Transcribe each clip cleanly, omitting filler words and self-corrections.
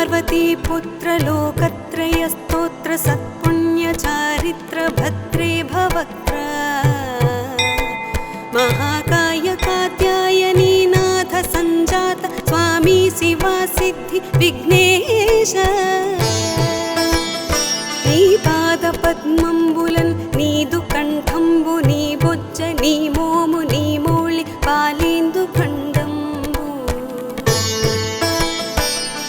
पार्वतीपुत्र लोकत्रयस्तोत्र सत्पुण्यचारित्र भद्रे भवक्त्र महाकाय कात्यायनीनाथ सञ्जात स्वामी शिवा सिद्धि विघ्नेश नी पादपद्मम्बुलन् नीदु कण्ठम्बु नी बोज्ज नी मोमु नी मोळि पालेन्दु खण्डम्बु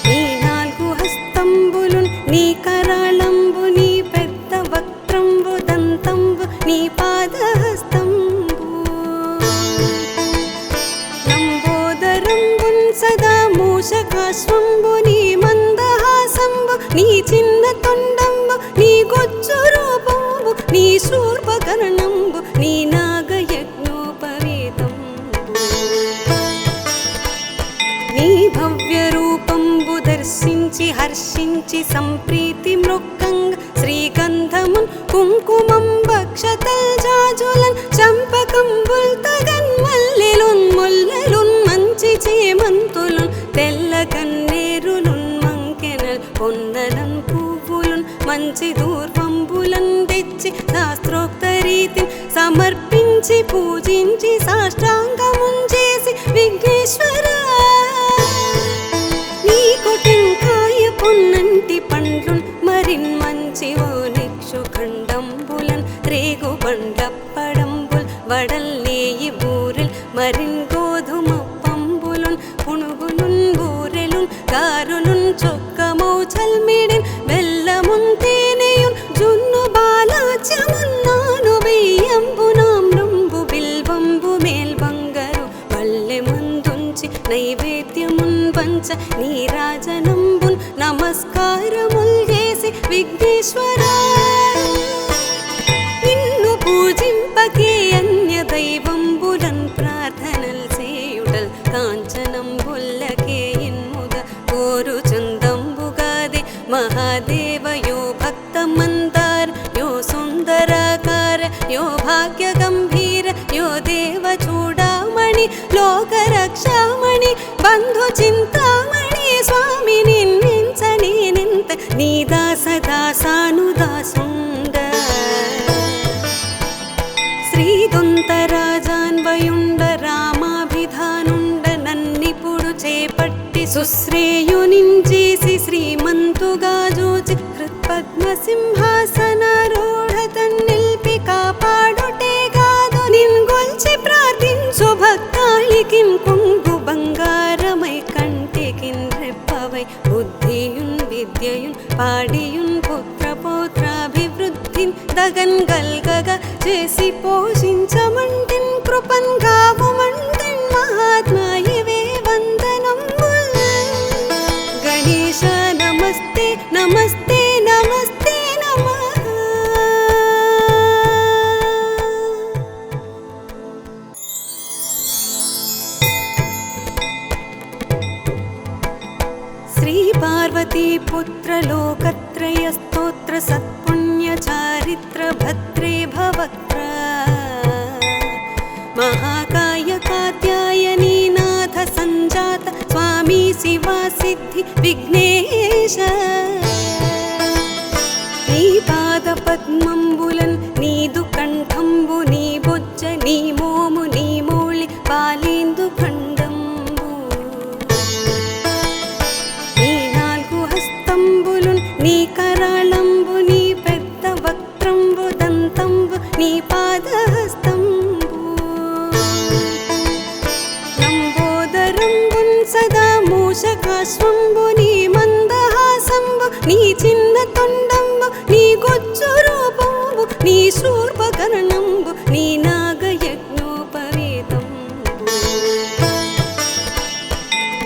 नी नाल्गु हस्तम्बुलुन् नी कराळम्बु नी पेद्द वक्त्रम्बु दन्तम्बु नी पादहस्तम्बु लम्बोदरम्बुन् सदा मूषकाश्वम्बु नी मन्दहासम्बु नी चिन्न तोण्डम्बु नी गोच्चु रूपम्बु नी शूर्पकर्णम्बु नी नागयज्ञोपवीतम्बु నీ భవ్య రూపంబు దర్శించి హర్షించి సంప్రీతి మృక్కంగ శ్రీగంధమున్ కుంకుమం భక్షతల్ జాజులన్ చంపకంబుల్ తగన్ మల్లెలున్ ముల్లెలున్ మంచి చేమంతులున్ తెల్ల కన్నేరులున్ మంకెనల్ పొన్నలన్ పువ్వులున్ మంచి దూర్వంబులన్ తెచ్చి శాస్త్రోక్త రీతిని సమర్పించి పూజించి సాష్టాంగమున్ చేసి విఘ్నేశ్వర నీకు టెంకాయ పొన్నంటి పండ్లున్ మరిన్ మంచి ఓనిక్షు ఖండంబులన్ రేగు బండప్పడంబుల్ వడల్లేయి బూరెల్ మరిన్ గోధుమ పంబులున్ పునుగులున్ బూరెలున్ కారులున్ చొక్కమౌ చల్మిడిన్ బెల్లమున్ తేనెయున్ జున్ను బాలాచ్యమున్నాను బియ్యంబు నామ్రంబు బిల్వంబు మేల్బంగరు పల్లె ముందుంచి నైవేద్యమున్ పంచ నీరాజనంబున్ నమస్కారముల్ చేసి విఘ్నేశ్వర నిన్ను పూజింపకే అన్య దైవంబులన్ ప్రార్థనల్ చేయుటల్ కాంచనంబుల్లకే ఇన్ముద కోరు చందంబుగాదే మహాదేవ యో భక్త మందార యో సుందరాకార యో భాగ్య గంభీర యో దేవ చూడామణి లోక రక్షామణి బంధు చింతామణి స్వామి నిన్నించని నింత నీ దాస దాసానుదాసుండ శ్రీదొంతరాజాన్వయుండ రామాభిధానుండ నన్నిపుడు చేపట్టి సుశ్రేయునించేసి శ్రీమంతుగా జూచి హృత్పద్మసింహాసనారూఢ తన్నిల్పి కాపాడుటే కాదు నిన్గొల్చి ప్రార్థించు భక్తాళికిం కొంగు బంగారమై కంటికిన్ రెప్పవై బుద్ధియున్ విద్యయున్ పాడియున్ పుత్ర పౌత్రాభివృద్ధిన్ దగన్ గల్గగా చేసి పోషించమంటిన్ కృపన్ గావుమంటిన్ మహాత్మా ఇవే వందనంబుల్ గణేశ నమస్తే నమస్తే నమస్తే నమః శ్రీ పార్వతీపుత్ర లోకత్రయస్తోత్ర సత్పుణ్యచారిత్ర భద్రే భవక్త్ర महाकाय कात्यायनीनाथ सञ्जात स्वामी शिवा सिद्धि विघ्नेश नी पादपद्मम्बुलन् नीदु कण्ठम्बु नी बोज्ज नी मोमु नी मोळि पालेन्दु खण्डम्बु నీ నాల్గు హస్తంబులున్ నీ कराळम्बु నీ పెద్ద వక్త్రంబు దంతంబు నీ పాదహస్తంబు లంబోదరంబున్ సదా మూషకాశ్వంబు నీ మందహాసంబు నీ చిన్న తొండంబు నీ గొచ్చు రూపంబు నీ శూర్పకర్ణంబు నీ నాగయజ్ఞోపవీతంబు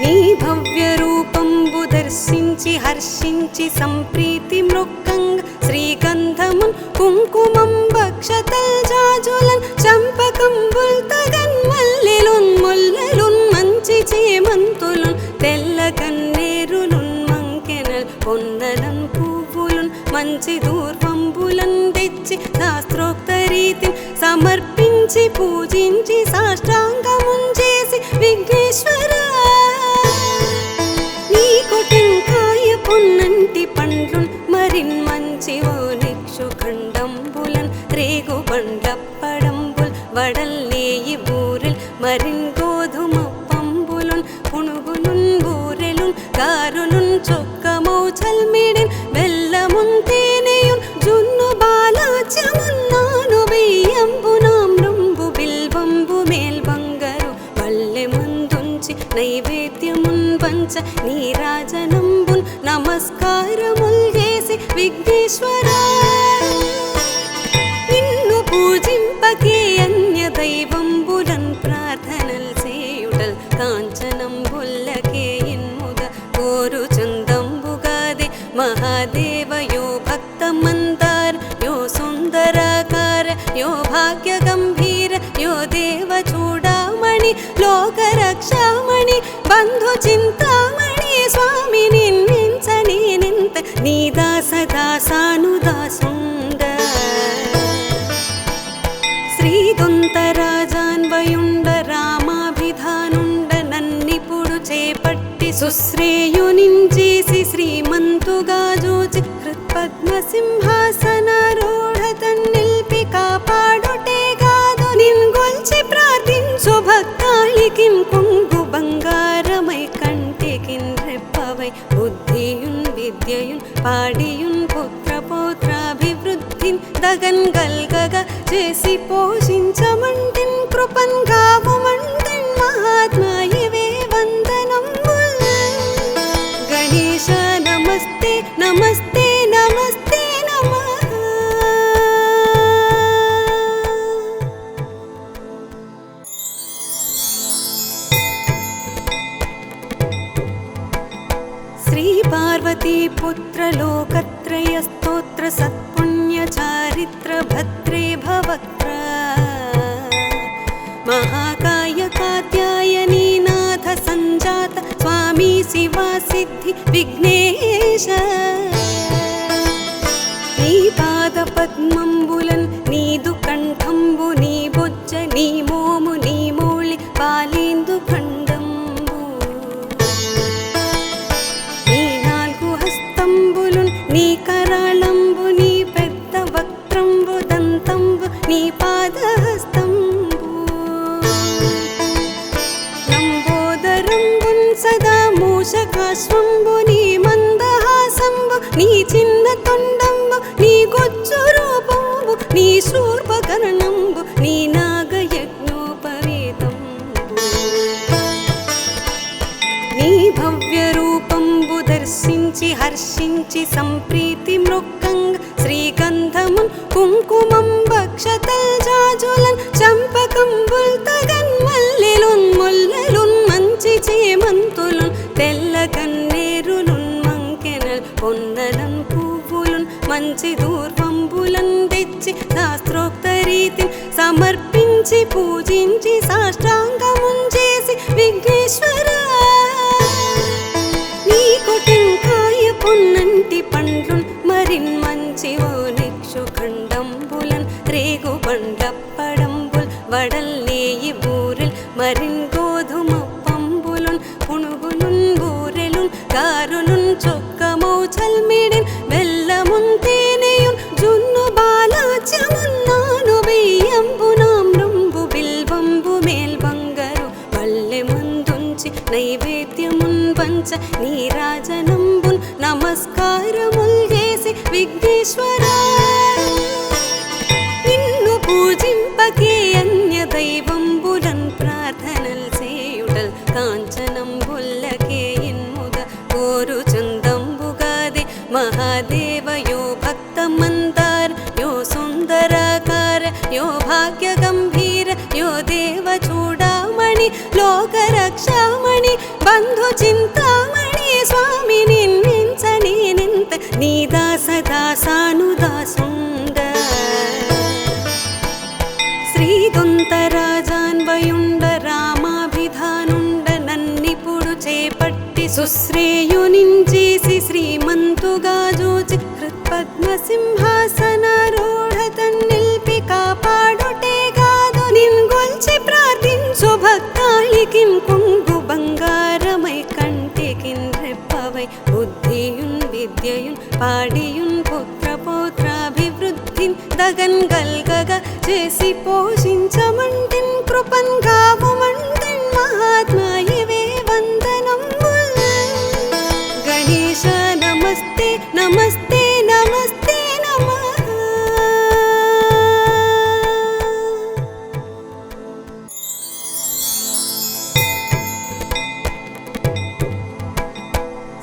నీ భవ్య రూపంబు దర్శించి హర్షించి సంప్రీతి మృక్కంగ శ్రీగంధమున్ కుంకుమం భక్షతల్ జాజులన్ చంపకంబుల్ తగన్ మల్లెలున్ ముల్లెలున్ మంచి చేమంతులున్ తెల్ల కన్నేరులున్ మంకెనల్ పొన్నలన్ పువ్వులున్ మంచి దూర్వంబులన్ తెచ్చి శాస్త్రోక్త రీతిని సమర్పించి పూజించి సాష్టాంగమున్ చేసి విఘ్నేశ్వర నీకు టెంకాయ గారులున్ చొక్కమౌ చల్మిడిన్ బెల్లమున్ తేనెయున్ జున్ను బాలాచ్యమున్నాను వెయ్యంబు నామ్రంబు బిల్వంబు మేల్బంగరు పల్లె మందుంచి నైవేద్యమున్ వంచ నీరాజనంబున్ నమస్కారముల్ చేసి విఘ్నేశ్వరా నిన్ను పూజింపకే అన్య దైవంబులన్ ప్రార్థనల్ చేయుటల్ కాంచనంబుల్లకే ఇన్ముద కోరు చందంబుగాదే మహాదేవ యో భక్త మందార యో సుందరాకార యో భాగ్య గంభీర యో దేవ చూడామణి లోక రక్షామణి బంధు చింతామణి స్వామి నిన్నించని నింత నీ దాస దాసానుదాసుండ శ్రీదొంతరాజాన్వయుండ రామాభిధానుండ నన్నిపుడు చేపట్టి సుశ్రేయునించేసి శ్రీమంతుగా జూచి హృత్పద్మసింహాసనారూఢ తన్నిల్పి కాపాడుటే కాదు నిన్గొల్చి ప్రార్థించు భక్తాళికిన్ కొంగు బంగారమై కంటికిన్ రెప్పవై బుద్ధియున్ విద్యయున్ పాడియున్ పుత్ర పౌత్రాభివృద్ధిన్ దగన్ గల్గగా చేసి పోషించమంటిన్ కృపన్ గావుమంటిన్ మహాత్మా ఇవే వందనంబుల్ గణేశ నమస్తే నమస్తే నమస్తే నమః శ్రీ పార్వతీ పుత్ర లోకత్రయ స్తోత్ర సత్పుణ్య చారిత్ర భద్రే భవక్త్ర మహాకాయ కాత్యాయనీ నాథ సంజాత స్వామి శివా సిద్ధి విఘ్నేశ నీ పాద పద్మంబులన్ నీదు కంఠంబు నీ బొజ్జ నీ మోము నీ మౌళి పాలేందు ఖండంబు నీ నాలుగు హస్తంబులున్ నీ కరాళంబు నీ పెద్ద వక్త్రంబు దంతంబు నీ పాదహస్తంబు లంబోదరంబున్ సదా మూషకాశ్వంబు నీ మందహాసంబు నీ చిన్న తొండంబు నీ గొజ్జు రూపంబు నీ శూర్పకర్ణంబు నీ నాగయజ్ఞోపవీతంబు నీ భవ్య రూపంబు దర్శించి హర్షించి సంప్రీతి మృక్కంగ శ్రీగంధమున్ కుంకుమం భక్షతల్ జాజులన్ చంపకంబుల్ తగన్ మల్లెలున్ ముల్లెలున్ మంచి చేమంతులున్ తెల్ల కన్నేరులున్ మంకెనల్ పొన్నలన్ పువ్వులున్ మంచి దూర్వంబులన్ తెచ్చి శాస్త్రోక్త రీతిని సమర్పించి పూజించి సాష్టాంగమున్ చేసి విఘ్నేశ్వరా నీకు టెంకాయ పొన్నంటి పండ్లున్ మరిన్ మంచి ఓ నిక్షు ఖండంబులన్ రేగు బండప్పడంబుల్ వడల్ నేయి బూరెల్ మరిన్ గోధుమ పంబులున్ పునుగులున్ బూరెలున్ గారులున్ చొక్కమౌ చల్మిడిన్ బెల్లమున్ తేనెయున్ జున్ను బాలాచ్యమున్నాను వెయ్యంబు నామ్రంబు బిల్వంబు మేల్బంగరు పల్లె మందుంచి నైవేద్యమున్ వంచ నీరాజనంబున్ నమస్కారముల్ చేసి విఘ్నేశ్వరా నిన్ను పూజింపకే అన్య దైవంబులన్ ప్రార్థనల్ చేయుటల్ కాంచనంబుల్లకే ఇన్ముద కోరు చందంబుగాదే మహాదేవ యో భక్త మందార యో సుందరాకార యో భాగ్య గంభీర యో దేవ చూడామణి లోక రక్షామణి బంధు చింతామణి స్వామి నిన్నించని నింత నీ దాస దాసానుదాసుండ శ్రీదొంతరాజాన్వయుండ రామాభిధానుండ నన్నిపుడు చేపట్టి సుశ్రేయునించేసి శ్రీమంతుగా జూచి హృత్పద్మసింహాసనారూఢ తన్నిల్పి కాపాడుటే కాదు నిన్గొల్చి ప్రార్థించు భక్తాళికిన్ కొంగు బంగారమై కంటికిన్ రెప్పవై బుద్ధియున్ విద్యయున్ పాడియున్ పుత్ర పౌత్రాభివృద్ధిన్ దగన్ గల్గగా చేసి పోషించమంటిన్ కృపన్ గావుమంటిన్ మహాత్మా ఇవే వందనంబుల్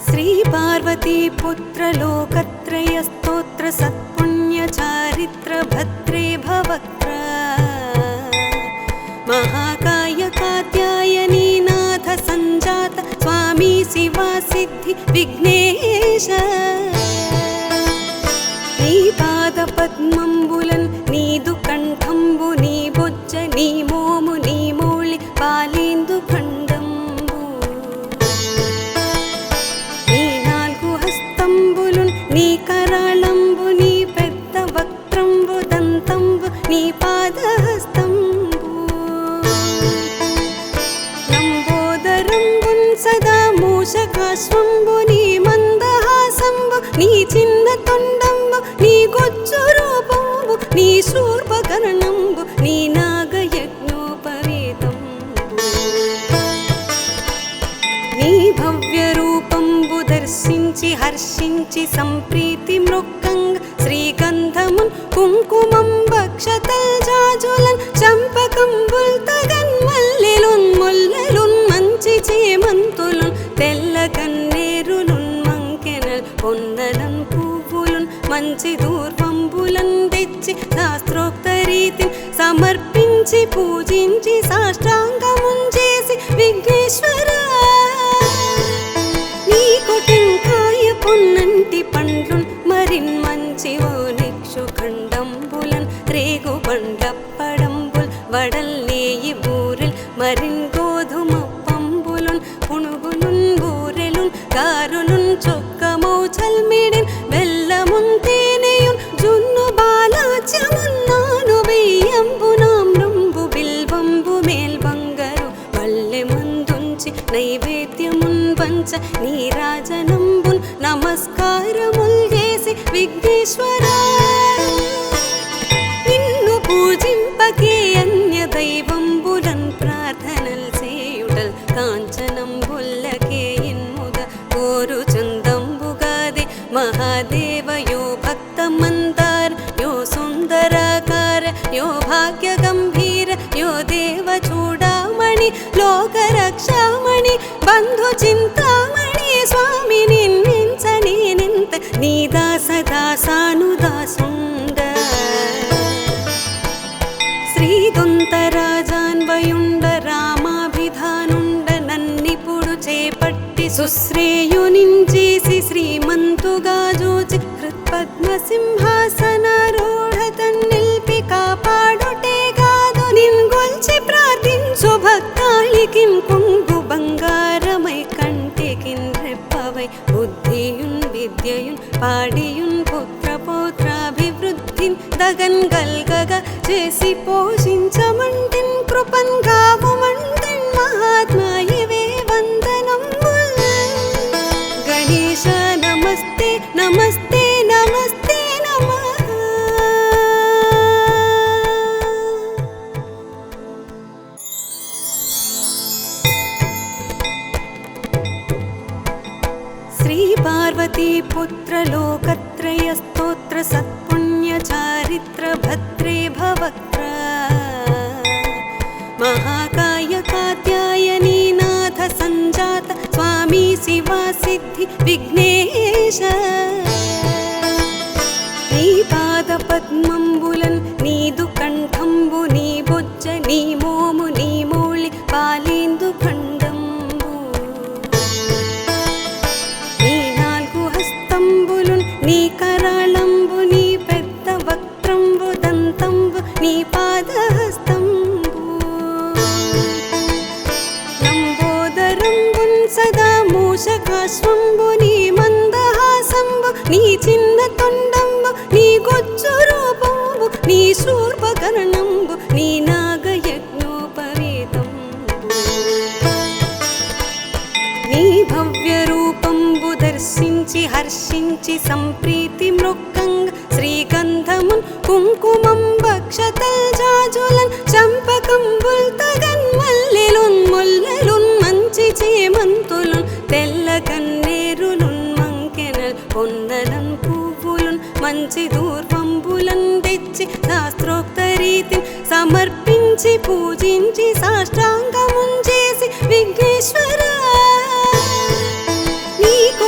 శ్రీ పార్వతీ పుత్ర లోకత్రయ స్తోత్ర సత్పుణ్య చారిత్ర భద్రే భవక్త్ర మహాకాయ కాత్యాయనీ నాథ సంజాత స్వామి శివా సిద్ధి విఘ్నేశ నీ పాద పద్మంబులన్ నీదు కంఠంబు నీ బొజ్జ నీ మోము నీ మౌళి పాలేందు ఖండంబు నీ నాలుగు హస్తంబులున్ నీ కరాళంబు నీ పెద్ద వక్త్రంబు దంతంబు నీ పాదహస్తంబు లంబోదరంబున్ సదా మూషకాశ్వంబు నీ మందహాసంబు నీ చిన్న తొండంబు నీ గొచ్చు రూపంబు నీ శూర్పకర్ణంబు నీ నాగయజ్ఞోపవీతంబు నీ భవ్య రూపంబు దర్శించి హర్షించి సంప్రీతి మృక్కంగ శ్రీగంధమున్ కుంకుమం భక్షతల్ జాజులన్ చంపకంబుల్ తగన్ మల్లెలున్ ముల్లెలున్ మంచి చేమంతులున్ తెల్ల కన్నేరులున్ మంకెనల్ పొన్నలన్ పువ్వులున్ మంచి దూర్వంబులన్ తెచ్చి శాస్త్రోక్త రీతిని సమర్పించి పూజించి సాష్టాంగమున్ చేసి విఘ్నేశ్వర నీకు టెంకాయ పొన్నంటి పండ్లున్ మరిన్ మంచి ఓ నిక్షు ఖండంబులన్ రేగు బండప్పడంబుల్ వడల్ నేయి బూరెల్ మరిన్ గోధుమ పంబులున్ పుణుగులున్ బూరెలున్ గారులున్ చొక్కమౌ చల్మిడిన్ బెల్లమున్ తేనెయున్ జున్ను బాలాచ్యమున్నాను వెయ్యంబు నామ్రంబు బిల్వంబు మేల్బంగరు పల్లె మందుంచి నైవేద్యమున్ పంచ నీరాజనంబున్ నమస్కారముల్ చేసి విఘ్నేశ్వర నిన్ను పూజింపకే అన్య దైవంబులన్ ప్రార్థనల్ చేయుటల్ కాంచనంబుల్లకే ఇన్ముగ కోరు చందంబుగాదే మహాదేవ యో భక్త మందార యో సుందరాకార యో భాగ్య గంభీర యో దేవ చూడామణి లోక రక్షామణి బంధు చింతామణి స్వామి నిన్నించని నింత నీ దాస దాసానుదాసుండ శ్రీదొంతరాజాన్వయుండ రామాభిధానుండ నన్నిపుడు చేపట్టి సుశ్రేయునించేసి శ్రీమంతుగా జూచి హృత్పద్మసింహాసనారూఢ తన్నిల్పి కాపాడుటే కాదు నిన్గొల్చి ప్రార్థించు భక్తాళికిన్ కొంగు బంగారమై కంటికిన్ రెప్పవై బుద్ధియున్ విద్యయున్ పాడియున్ పుత్ర పౌత్రాభివృద్ధిన్ దగన్ గల్గగా చేసి పోషించమంటిన్ కృపన్ గావుమంటిన్ మహాత్మాయివే వందనంబుల్ గణేశ నమస్తే నమస్తే నమస్తే నమః శ్రీ పార్వతీ పుత్ర లోకత్రయ స్తోత్ర సత్పుణ్య చారిత్ర భద్రే భవక్త్ర మహాకాయ కాత్యాయనీ నాథ సంజాత స్వామి శివా సిద్ధి విఘ్నేశ నీ పాద పద్మంబులన్ నీదు కంఠంబు నీ బొజ్జ నీ మోము నీ మౌళి పాలేందు ఖండంబు నీ నాలుగు హస్తంబులున్ నీ కరాళంబు నీ పెద్ద వక్త్రంబు దంతంబు నీ పాదహస్తంబు లంబోదరంబున్ సదా మూషకాశ్వంబు నీ మందహాసంబు నీ చిన్న తొండంబు నీ గొచ్చు రూపంబు నీ శూర్పకర్ణంబు నీ నాగయజ్ఞోపవీతంబు నీ భవ్య రూపంబు దర్శించి హర్షించి సంప్రీతి మృక్కంగ శ్రీగంధమున్ కుంకుమం భక్షతల్ జాజులన్ చంపకంబుల్ తగన్ మల్లెలున్ ముల్లెలున్ మంచి చేమంతులున్ తెల్ల కన్నేరులున్ మంకెనల్ పొన్నలన్ పువ్వులున్ మంచి దూర్వంబులన్ తెచ్చి శాస్త్రోక్త రీతిని సమర్పించి పూజించి సాష్టాంగమున్ చేసి విఘ్నేశ్వర నీకు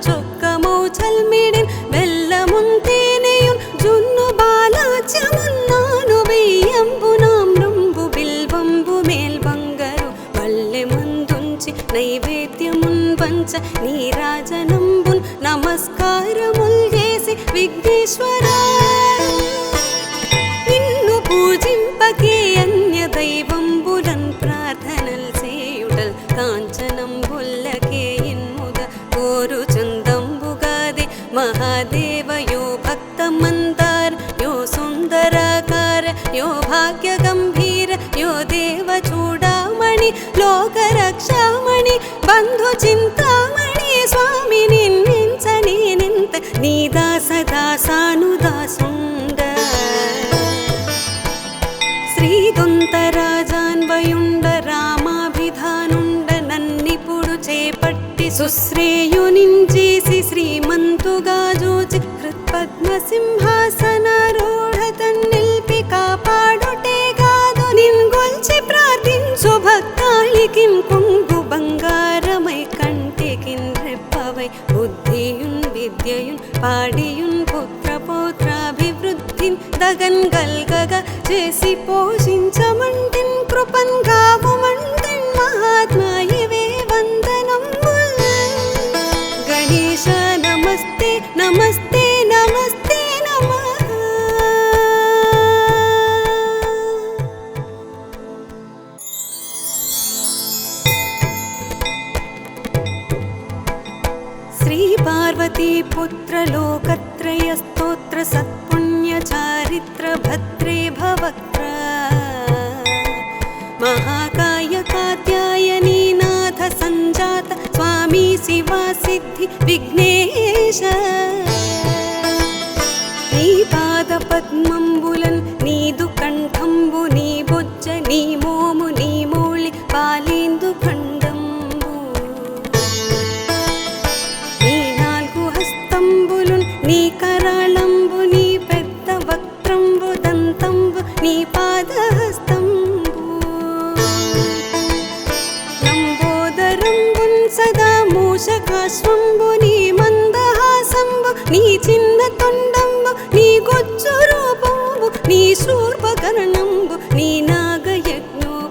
చొక్కమౌ చల్మిడిన్ బెల్లమున్ తేనెయున్ జున్ను బాలాచ్యమున్నాను వెయ్యంబు నామ్రంబు బిల్వంబు మేల్బంగరు వల్లె మందుంచి నైవేద్యమున్ వంచ నీరాజనంబున్ నమస్కారముల్ చేసి విఘ్నేశ్వరా నిన్ను పూజింపకే అన్య దైవంబులన్ ప్రార్థనల్ చేయుటల్ కాంచనంబుల్లకే ఇన్ముద కోరు చందంబుగాదే మహాదేవ యో భక్త మందార యో సుందరాకార యో భాగ్య గంభీర యో దేవ చూడామణి లోక రక్షామణి బంధు చింతామణి స్వామి నిన్నించని నింత నీ దాస దాసానుదాసుండ శ్రీదొంతరాజాన్వయుండ రామాభిధానుండ నన్నిపుడు చేపట్టి సుశ్రేయునించేసి శ్రీమంతుగా జోచి హృత్పద్మసింహాసనారూఢ తన్నిల్పి కాపాడుటే కాదు నిన్గొల్చి ప్రార్థించు భక్తాళికిన్ కొంగు బంగారమై కంటికిన్ రెప్పవై బుద్ధియున్ విద్యయున్ పాడియున్ పుత్ర పౌత్రాభివృద్ధిన్ దగన్ గల్గగా చేసి పోషించమంటిన్ కృపన్ గావుమంటిన్ మహాత్మాయివే వందనంబుల్ గణేశ నమస్తే నమస్తే నమస్తే నమః శ్రీ పార్వతీ పుత్ర లోకత్రయ స్తోత్ర సత్పుణ్య చారిత్ర భద్రే భవక్త్ర మహాకాయ కాత్యాయనీ నాథ సంజాత స్వామి శివా సిద్ధి విఘ్నేశ నీ పాద పద్మంబులన్ నీదు కంఠంబు నీ బొజ్జ నీ మోము నీ మౌళి పాలేందు ఖండంబు నీ నాలుగు హస్తంబులున్ నీ కరాళంబు నీ పెద్ద వక్త్రంబు దంతంబు నీ పాదహస్తంబు లంబోదరంబున్ సదా మూషకాశ్వంబు నీ మందహాసంబు నీ చిన్న తొండంబు నీ గొజ్జు రూపంబు నీ శూర్పకర్ణంబు నీ నాగయజ్ఞోపవేతంబు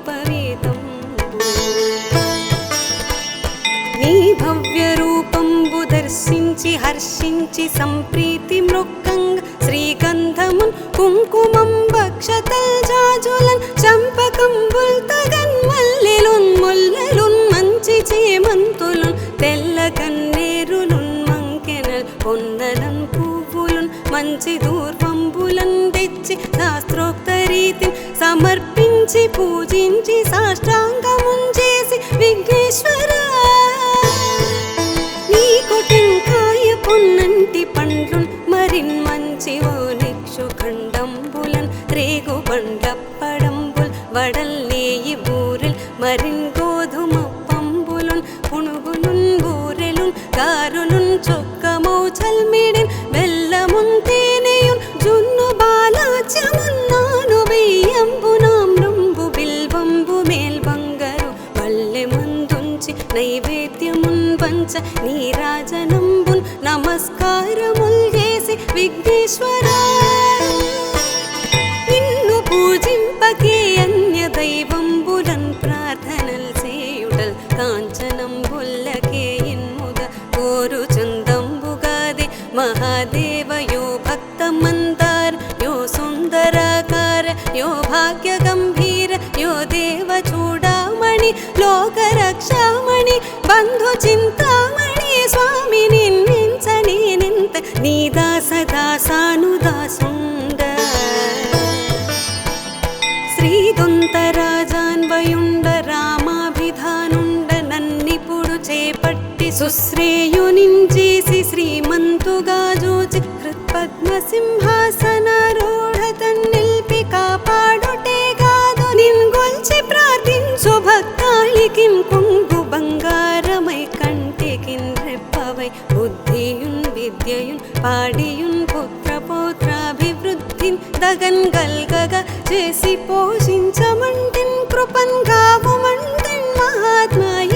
నీ భవ్య రూపంబు దర్శించి హర్షించి సంప్రీతి మృక్కంగ శ్రీగంధమున్ కుంకుమం భక్షతల్ జాజులన్ చంపకంబుల్ తగన్ మల్లెలున్ ముల్లెలున్ మంచి చేమంతులున్ తెల్ల కన్నేరులున్ మంకెనల్ పొన్నలన్ పువ్వులున్ మంచి దూర్వంబులన్ తెచ్చి శాస్త్రోక్త రీతిని సమర్పించి పూజించి సాష్టాంగమున్ చేసి విఘ్నేశ్వరా నీకు టెంకాయ పొన్నంటి పండ్లున్ మరిన్ మంచి ఓ నిక్షు ఖండంబులన్ రేగు బండప్పడంబుల్ వడల్ నేయి బూరెల్ మరిన్ గోధుమ పంబులున్ పునుగులున్ బూరెలున్ గారులున్ చొక్కమౌ చల్మిడిన్ బెల్లమున్ తేనెయున్ జున్ను బాలాచ్యమున్నాను వెయ్యంబు నామ్రంబు బిల్వంబు మేల్బంగరు వల్లె మందుంచి నైవేద్యమున్ వంచ నీరాజనంబున్ నమస్కారముల్ చేసి విఘ్నేశ్వరా నిన్ను పూజింపకే అన్య దైవంబులన్ ప్రార్థనల్ చేయుటల్ కాంచనంబుల్లకే ఇన్ముద కోరు చందంబుగాదే మహాదేవ యో భక్త మందార యో సుందరాకార యో భాగ్య గంభీర యో దేవ చూడామణి లోక రక్షామణి బంధు చింతామణి స్వామి నిన్నించని నింత నీ దాస దాసానుదాసుండ శ్రీదొంతరాజాన్వయుండ రామాభిధానుండ నన్నిపుడు చేపట్టి సుశ్రేయునించేసి శ్రీమంతుగా జోచి హృత్పద్మసింహాసనారూఢ తన్నిల్పి కాపాడుటే కాదు నిన్గొల్చి ప్రార్థించు భక్తాళికిన్ కొంగు బంగారమై కంటికిన్ రెప్పవై బుద్ధియున్ విద్యయున్ పాడియున్ పుత్ర పౌత్రాభివృద్ధిన్ దగన్ గల్గగా చేసి పోషించమంటిన్ కృపన్ గావుమంటిన్ మహాత్మాయ